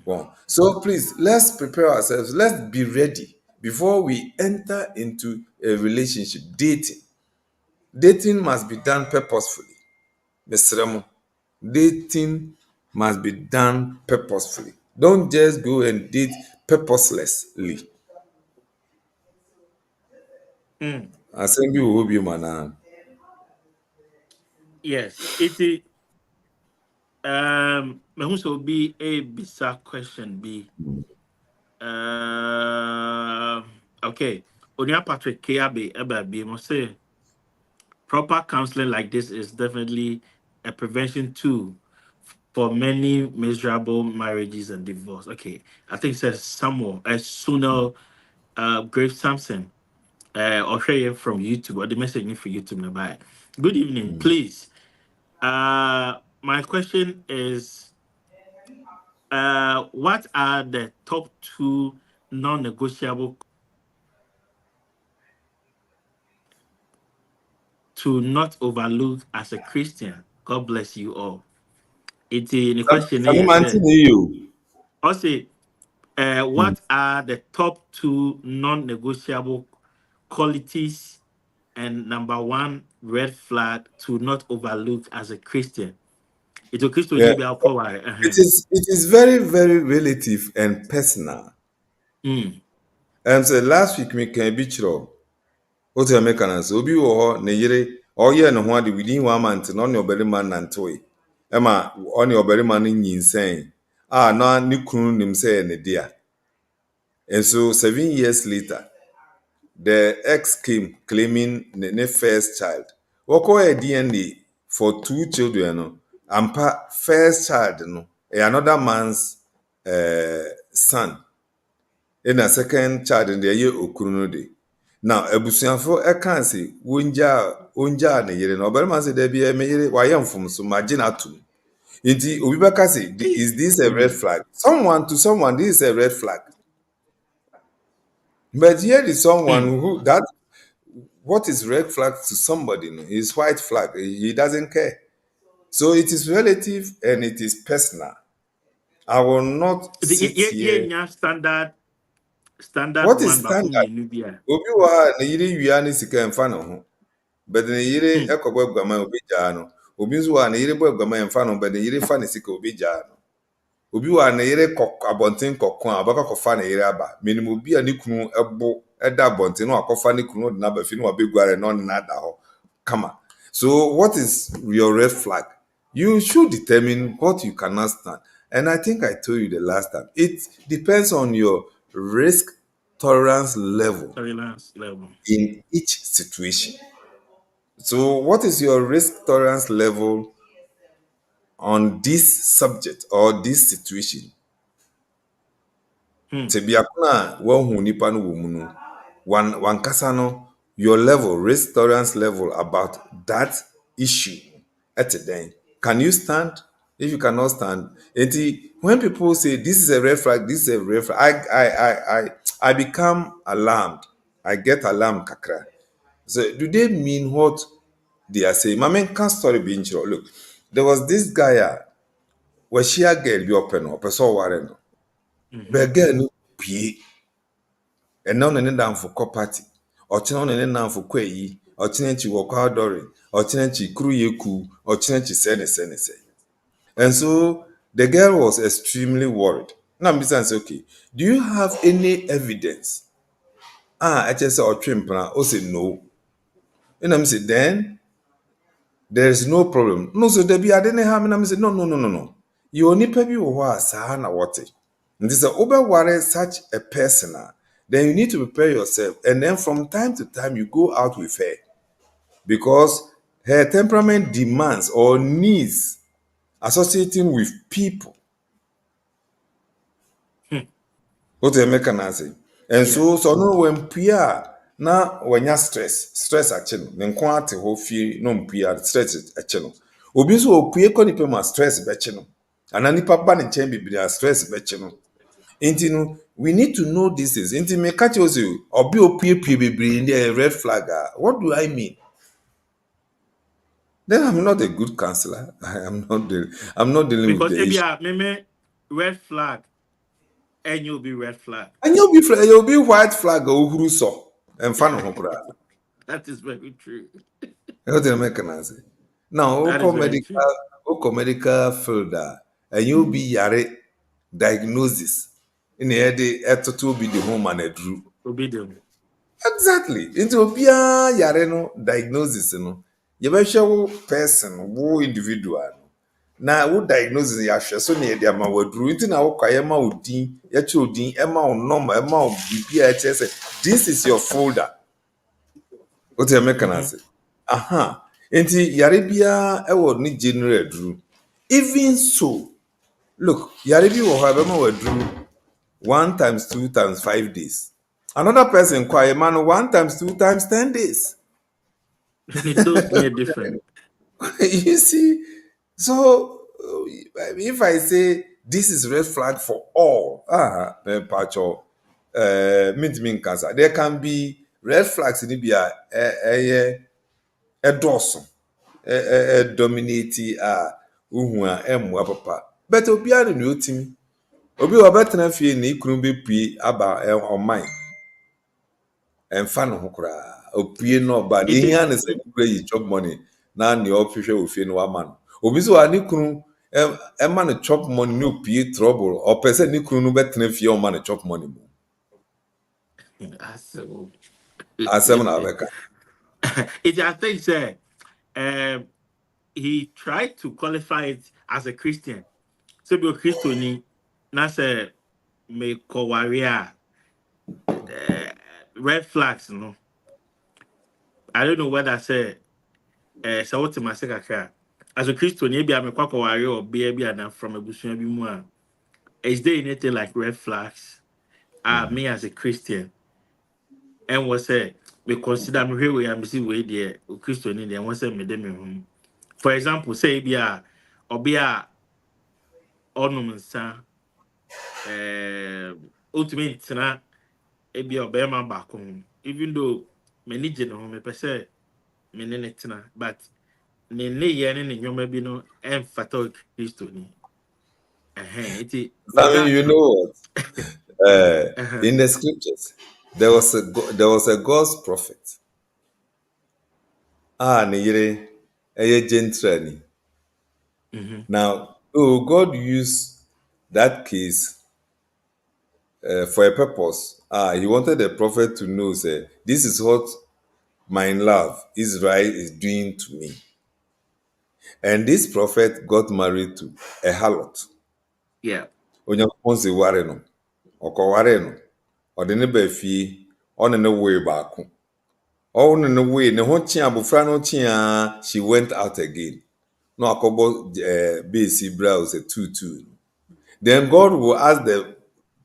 Well, so please let's prepare ourselves. Let's be ready before we enter into a relationship. Dating must be done purposefully. Mr. Remo, dating must be done purposefully. Don't just go and date purposelessly. Assemble will be man. Yes, it me who so be a bizarre question be okay. Onya Patrick Kiabe eba be must say proper counseling like this is definitely a prevention tool for many miserable marriages and divorce. Okay, I think it says Samuel Sooner Grave Sampson or share from YouTube or the message from YouTube nearby. Good evening, please. My question is what are the top 2 non-negotiable to not overlook as a Christian? God bless you all. It's the question Some here man said. you. Also, what are the top 2 non-negotiable qualities and number 1 red flag to not overlook as a Christian? It's a Christian Yeah. you be alcohol. It is very, very relative and personal. So last week me can be true. What you make an so be or ne yere or ye no one within 1 month no your berry man and toy. Emma on your berry man in insane. Ah no ni kunu nim say ne dear. And so 7 years later, the ex came claiming the first child. Woko a DNA for 2 children no. Ampa first child no. Another man's son. In a second child in the year okunu de. Now ebusuafo can say wonja ne yere no oberman say there be me yere wayam from so magina atum. Inti obi beka say is this a red flag? Someone this is a red flag. But here is someone who that what is red flag to somebody no, is white flag. He doesn't care. So it is relative and it is personal. I will not sit here. Standard What is one back standard? home Nubia. Obi wa na yiri wia ni sika mfa no ho. But na yiri ekọbọ agwama obi jaa no. Obi nso wa na yiri bọ agwama mfa no, but na yiri fa ne sika obi jaa no. Obi wa na yiri abonten kokko a obaka kofa na yiri aba. Menim obi a ne kunu ebo eda abonten no akofa ne kunu de na ba fi no abegware no na da ho. Kama. So what is your red flag? You should determine what you cannot stand. And I think I told you the last time. It depends on your risk tolerance level Tolerance level. in each situation. So, what is your risk tolerance level on this subject or this situation? Tebiakuna wahu nipa no wo mu no, wankasa no, your level, risk tolerance level about that issue at then. Can you stand? If you cannot stand, when people say this is a red flag, this is a red flag, I become alarmed. I get alarmed, kakra. So, do they mean what they are saying? My main can story being true. Look, there was this guy, where she a girl be open or person warren. But girl no pie. And now they down for property. Or chino ne down for kweyi. Or chinenchi wako dori. Or chinenchi kuru yeku. Or chinenchi sene. And so the girl was extremely worried. Now I'm saying, okay, do you have any evidence? I just said, or trimpana. I say no. And I'm saying, then there is no problem. No, so there be I didn't have and I'm saying, no. You only pay me what sahana water. And this is over worry such a person. Then you need to prepare yourself. And then from time to time you go out with her. Because her temperament demands or needs associating with people. What the American say. And so no when Pia na wanya stress akye no ne nko ate hɔ fie no mpua stress akye no obi nso opue kɔ nipa ma stress bɛkye no ana nipa ba ne nkyɛn bebree a stress bɛkye no nti no we need to know these things nti me ka kyerɛ sɛ obi opuepue bebree ne red flag what do I mean? Then I'm not a good counselor. I'm not dealing because with the issue. maybe red flag and you'll be red flag. And you'll be white flag or so and fun of That is very true. What do you make now? Medical field and you'll be yare diagnosis in the head to be the home and a drew. Exactly. Into obia yare no diagnosis no. You be show person, wo individual. Na wo diagnosis ya hwe so ne de ma waduru nti na wo kwaye ma odin ya che odin e ma wo normal e ma wo bibia e che say this is your folder. What you make can say? Aha. Nti yare bia e wo ni general duru. Even so, look, yare bi wo ha be ma waduru 1 times 2 times 5 days. Another person kwaye man 1 times 2 times 10 days. It's totally different. You see, so if I say this is red flag for all, there can be red flags in Libya, a dorsum, a dominati, papa. But Obia the new team, Obi wa better than fear ni kurumbi pi aba on mine. And fan hokra, opie no ba, the here and say you chop money. Na ni official will feel no man. Obi so ani kunu e man chop money no pay trouble or person ni kunu no betena fie o man chop money mo. Asem na beka. It I think say he tried to qualify it as a Christian. So be a Christian na say me ko warrior red flags no. I don't know whether I say so what my second as a Christian, maybe I'm a quack warrior or baby and from a bushman be more. Is there anything like red flags? Me as a Christian, and was say we consider me here we am see way there Christian in there. One say me dem home. For example, say be a or be a ornament ultimate na e be a man back home. Even though many general me per se me netina, but ne ye ne nyoma bi no emfata Kristo ni. I mean, you know what? In the scriptures, there was a God's prophet. Niyere eye gentrani. Now, God used that case for a purpose. He wanted the prophet to know, say, this is what my love, Israel, is doing to me. And this prophet got married to a harlot. Yeah. Onyankopɔn se ware no. Ɔkɔware no. Ɔde ne ba fie. Ɔne ne wee baako. Ɔne ne wee ne ho kye abofra no kye she went out again. No akɔbɔ besi bra was a 2-2. Then God will ask the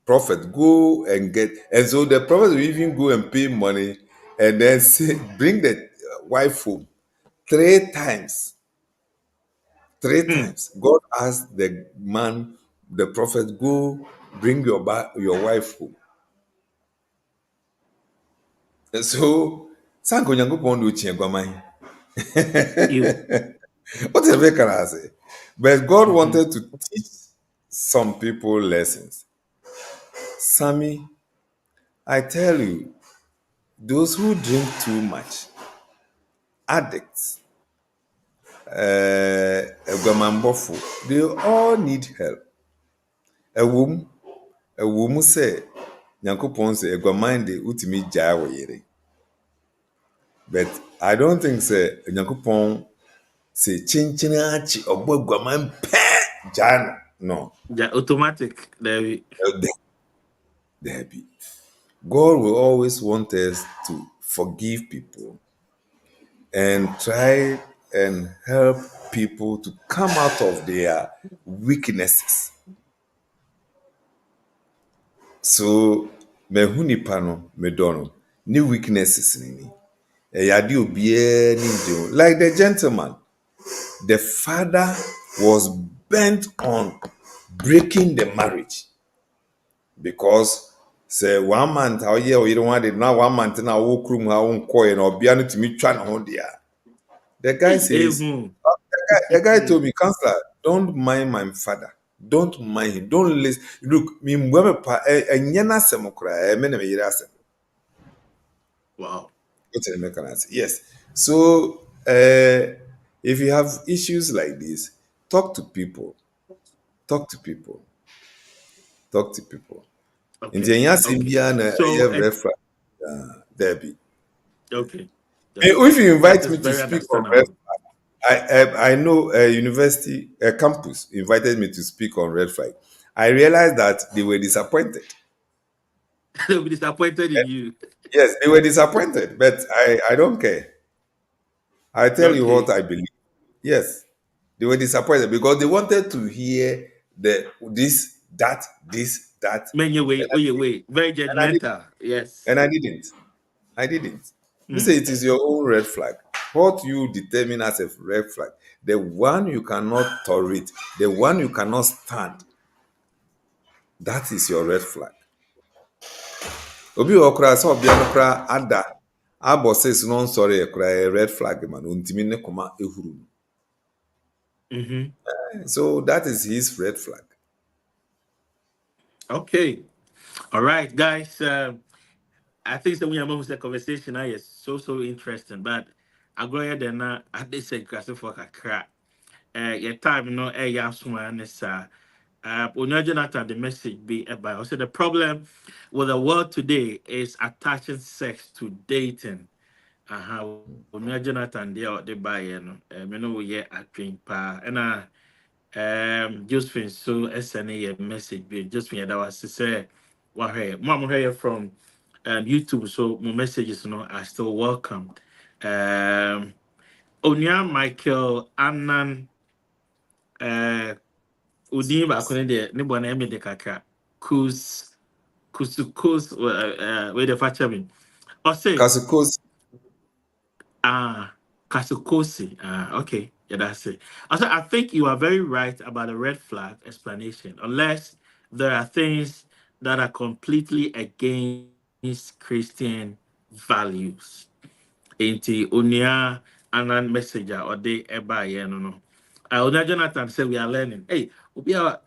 prophet go and get, and so the prophet will even go and pay money and then say bring the wife home 3 times. 3 times. God asked the man, the prophet, go bring your wife home. And so, Sanko Nyankopɔn do chi agwaman. Whatever can I say? But God wanted to teach some people lessons. Sammy, I tell you, those who drink too much, addicts, agwamanbɔfo, they all need help. A woman say, Nyankopɔn say, agwaman de utimi gyaa wɔ yere. But I don't think say Nyankopɔn say chinchinachi ɔbɔ agwaman pɛ gyaa no. The automatic there be. God will always want us to forgive people and try and help people to come out of their weaknesses. So, mehu nipa no, me dɔ no. new weaknesses ni yade obiara ni nje like the gentleman. The father was bent on breaking the marriage because say 1 month how year you don't want it now 1 month now walk room how on coin or be to me trying on there. The guy says the guy told me, Counselor, don't mind my father. Don't mind him. Don't listen. Look, me mweme pa enyana semokra me na me yira asem. Wow. What the mechanism? Yes. So if you have issues like this, talk to people. Talk to people. Talk to people. In the Simbia na red flag. Debbie. Okay. If you invite That me is to very speak on red understandable. flag, I know a university, a campus invited me to speak on red flag. I realized that they were disappointed. They'll be disappointed in you. Yes, they were disappointed, but I don't care. I tell you what Okay. I believe. Yes, they were disappointed because they wanted to hear this, that. Many way, very And I did, judgmental. Yes. and I didn't. I didn't. You say it is your own red flag. What you determine as a red flag, the one you cannot tolerate, the one you cannot stand, that is your red flag. Obi okra so obi okra ada abo says no sorry ekra a red flag man untimi ne koma ehuru. So that is his red flag. Okay. All right, guys. I think that we are moving the conversation now is so interesting, but I go ahead and I did say grass for a crack. Your time, you know, yeah, someone is Jonathan, the message be about. So the problem with the world today is attaching sex to dating. Jonathan, they buy, you know, we get a drink pa, and Josephine so SNA a message be Josephine that was to say what hey mom here from YouTube, so my messages are still welcome. Onya Michael Annan Udin ba kone de ne bona eme de kakra kusukos where the fatcher me or say Kasukos Kasukosi. Okay. Yeah, that's it. I think you are very right about the red flag explanation, unless there are things that are completely against Christian values. Inti unia anan messenger or they eba no. Unia Jonathan said we are learning. Hey, we are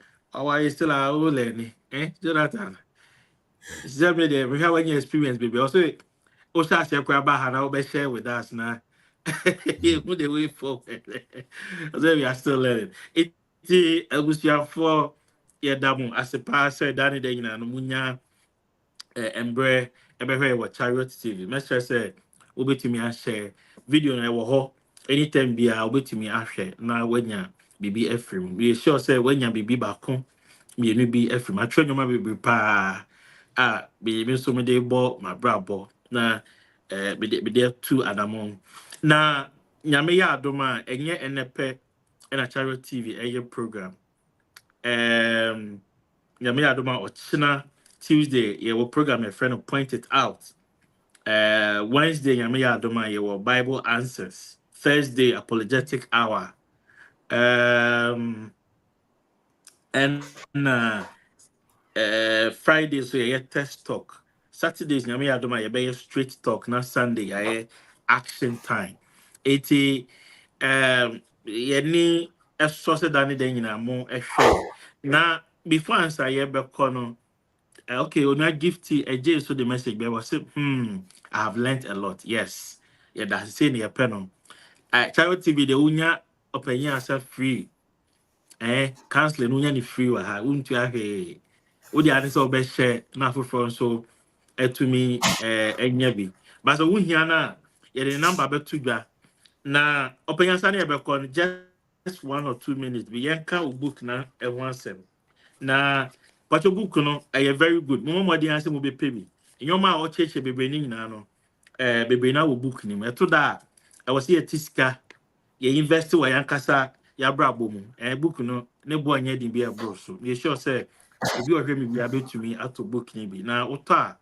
still our learning. Jonathan. Exactly there. We have any experience, baby. Also, share now, share with us now. Put the way forward. So we are still learning. It was your for yeah, damu as a passer, Danny Day, and Munya, Embre, Eberhe, what Chariot TV. Master said, Obi to me, I share video and I will ho anytime be a Obi to me, I share. Now, when ya BB Ephraim, we sure say when ya BB back home, me and be Ephraim. I train my baby pa. Be so me de ball my brabo na be there two adamon na nyame ya adoma enye enepe na Chariot TV program nyame ya adoma ochina Tuesday your program a friend pointed out Wednesday nyame ya adoma your Bible answers, Thursday apologetic hour and Fridays so yeah test talk. Saturdays nyame adoma yeah be straight talk. Na Sunday yeah action time. 80 yani ɛsɔ sɛ da ne da nyinaa mo ɛhwɛ na before answer yeah be no okay only gifty a so the message be was say I have learned a lot. Yes, yeah that's saying your pen Charity TV the unya opinion as free counseling unya ni free wa ha untu ahwe wo dia ne so be share na foforo so etumi enya bi but so wo hia na ye the number be to dwa na openya na e be call just 1 or 2 minutes bi yenka o book na e ho asem na but your book no very good mo mo dia asem be pay bi nyoma a o cheche bebe ni nyina no bebe na wo book ni me to da I was here tiska ye invest wa yankasa ya brabo mu book no ne bo anya di bia bro so ye sure say obi ohwe me bia betumi ato book ni bi na uto a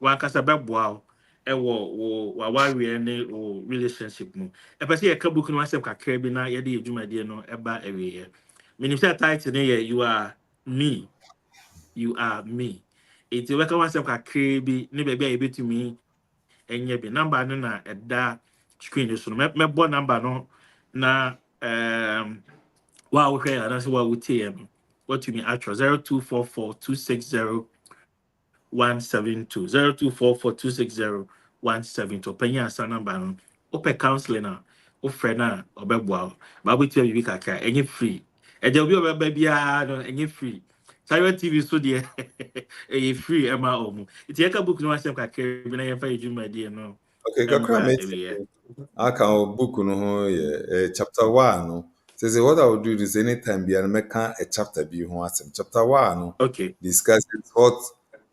wankasa beboa wo wawari ne wo relationship mu e pese ye ka book no asem kakra bi na ye de adwumade no eba ewe menim say title ne ye you are me it we ka asem kakra bi ne be bia ye betumi enye bi number no na eda screen so me bo number no na wow okay and so what we tm what you mean actual 0244 260 172 penny asa number no open counseling na o friend na obeboa ba we tell you kaka enye free e dey obi obeba bia no enye free Sayo TV so dey e free e ma omu it yeka book no asem kaka bi na yemfa ejuma dey no Okay, kakra embra me ewe aka book no ho ye chapter 1 no. Say what I will do is anytime be and make a chapter be ho asem. Chapter 1 no okay discusses what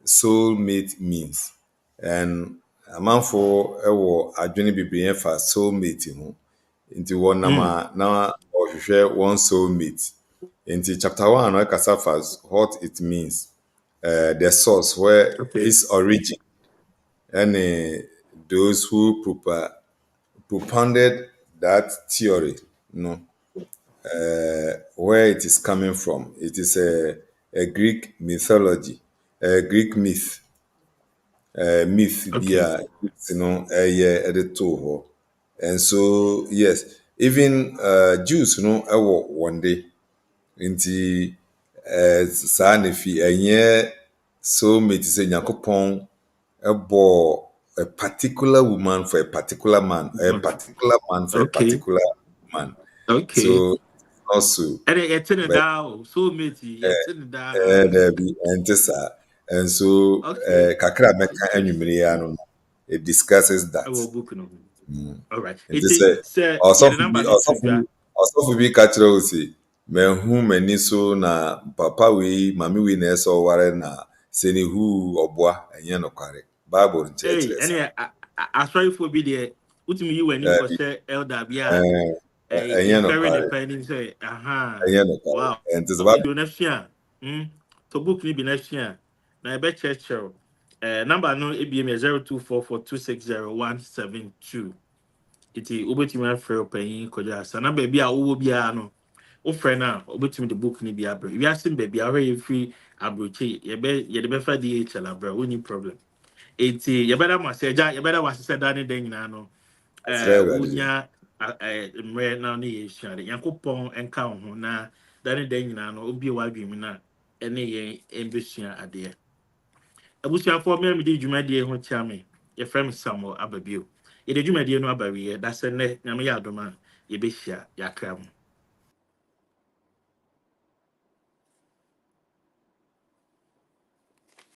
soulmate means. And amanfo ewo adwene bebree fa soulmate ho. Nti one nama na ohwehwe one soulmate. Nti chapter 1 no kasa fa what it means. The source where okay its origin and those who propounded that theory, where it is coming from. It is a Greek mythology, a Greek myth be okay a editor. And so yes, even Jews one day into saa na fi enye so mate say Nyankopon bore a particular woman for a particular man, a particular man for a okay particular woman. okay So also, and it's in but down so mate it's in down there be and so okay kakra meka anwumere ya no it discusses I that. will book no. All right. And It they say say yeah the also number be no to you. also be catch o say mehu mani so na papa we mami we na eso ware na seni hu oboa enye no kware Bible Hey, nchechire sa. any I sorry for be there. Ultimately you when you for say elder bia Enye no very kware independent say enye no kware wow. and this Into next year. To book ni be next year. Na e be church number no ABM 0244260172. Iti ubetimi afre opanyin koja sa na ba bia wo bia no wo friend na obetumi the book ni bia bro we asim ba bia where free abrochi ye de be fa DHL abro woni problem iti ye better must say ye better was say that den nyina no Australia. unya mre na no ye share yakopon enka ho na dan den nyina no obi wa adwemi na ene ye embesua ade abusuafo me di dwumadie ho chiame ye frame Samuel Ababio ye de dwumadie no abawie da se ne nyame ya adoma ye behia yakram